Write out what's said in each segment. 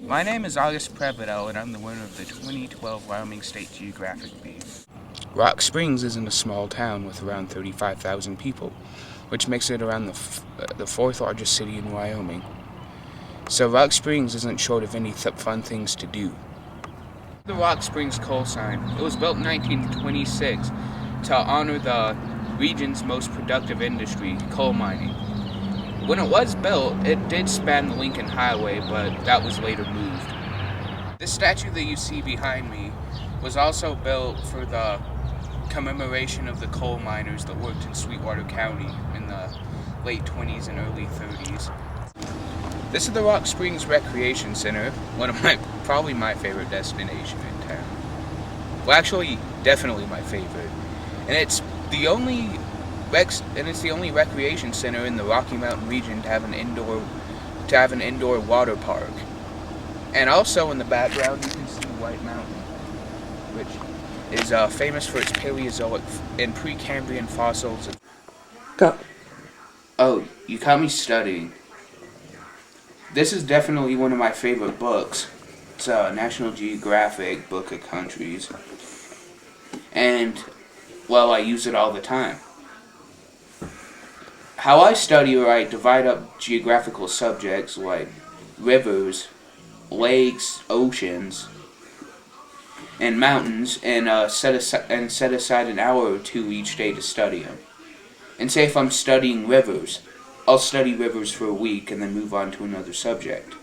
My name is Augie Prevedel, and I'm the winner of the 2012 Wyoming State Geographic Bee. Rock Springs isn't a small town with around 35,000 people, which makes it around the fourth largest city in Wyoming. So Rock Springs isn't short of any fun things to do. The Rock Springs coal sign. It was built in 1926 to honor the region's most productive industry, coal mining. When it was built, it did span the Lincoln Highway, but that was later moved. This statue that you see behind me was also built for the commemoration of the coal miners that worked in Sweetwater County in the late 20s and early 30s. This is the Rock Springs Recreation Center, probably my favorite destination in town. Well, actually, definitely my favorite. And it's the only recreation center in the Rocky Mountain region to have an indoor water park. And also in the background you can see White Mountain, which is famous for its Paleozoic and Precambrian fossils. Go. Oh, you caught me studying. This is definitely one of my favorite books. It's a National Geographic Book of Countries. And, well, I use it all the time. How I study, or I divide up geographical subjects like rivers, lakes, oceans, and mountains, and set aside an hour or two each day to study them. And say if I'm studying rivers, I'll study rivers for a week and then move on to another subject.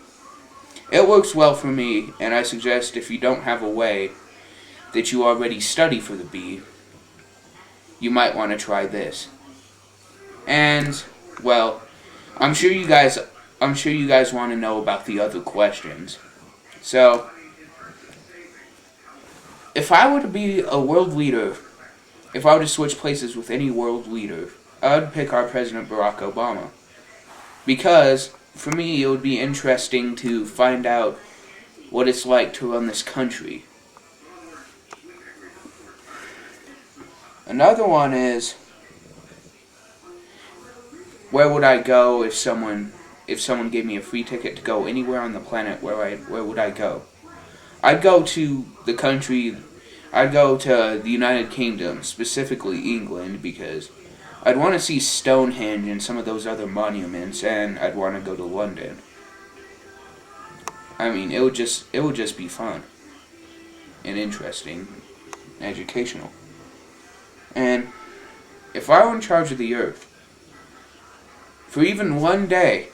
It works well for me, and I suggest if you don't have a way that you already study for the bee, you might want to try this. And, well, I'm sure you guys want to know about the other questions. So, if I were to be a world leader, if I were to switch places with any world leader, I would pick our President Barack Obama. Because, for me, it would be interesting to find out what it's like to run this country. Another one is, where would I go if someone gave me a free ticket to go anywhere on the planet? Where would I go? I'd go to the United Kingdom, specifically England, because I'd want to see Stonehenge and some of those other monuments, and I'd want to go to London. I mean, it would just be fun and interesting, and educational. And if I were in charge of the Earth, for even one day,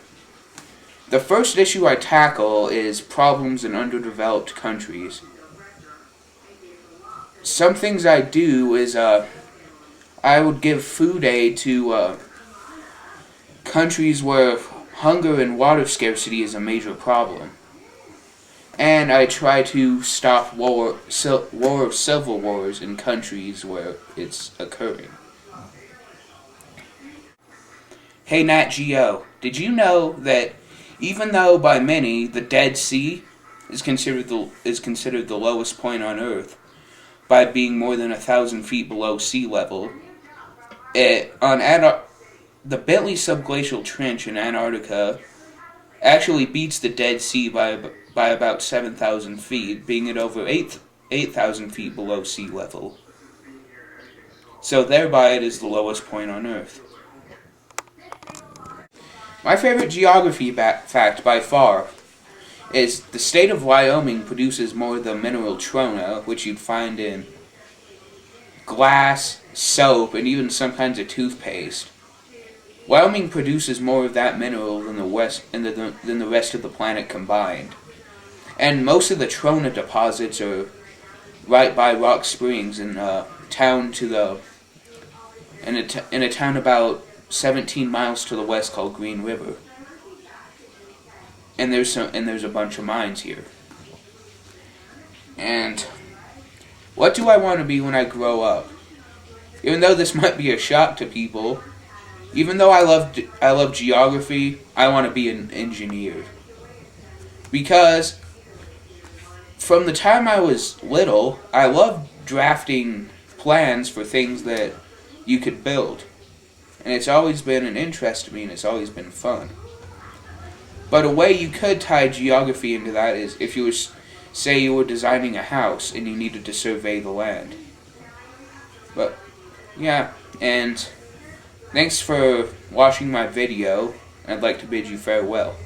the first issue I tackle is problems in underdeveloped countries. Some things I do is I would give food aid to countries where hunger and water scarcity is a major problem. And I try to stop civil wars in countries where it's occurring. Hey Nat Geo, did you know that even though by many the Dead Sea is considered the lowest point on Earth by being more than 1,000 feet below sea level, the Bentley Subglacial Trench in Antarctica actually beats the Dead Sea by about 7,000 feet, being at over 8,000 feet below sea level. So thereby it is the lowest point on Earth. My favorite geography fact by far is the state of Wyoming produces more of the mineral trona, which you'd find in glass, soap, and even some kinds of toothpaste. Wyoming produces more of that mineral than the rest of the planet combined. And most of the trona deposits are right by Rock Springs in a town about 17 miles to the west called Green River. And there's a bunch of mines here. And what do I want to be when I grow up? Even though this might be a shock to people, even though I love geography, I want to be an engineer. Because from the time I was little, I loved drafting plans for things that you could build. And it's always been an interest to me, and it's always been fun. But a way you could tie geography into that is if you were, say you were designing a house and you needed to survey the land. But, yeah, and thanks for watching my video. I'd like to bid you farewell.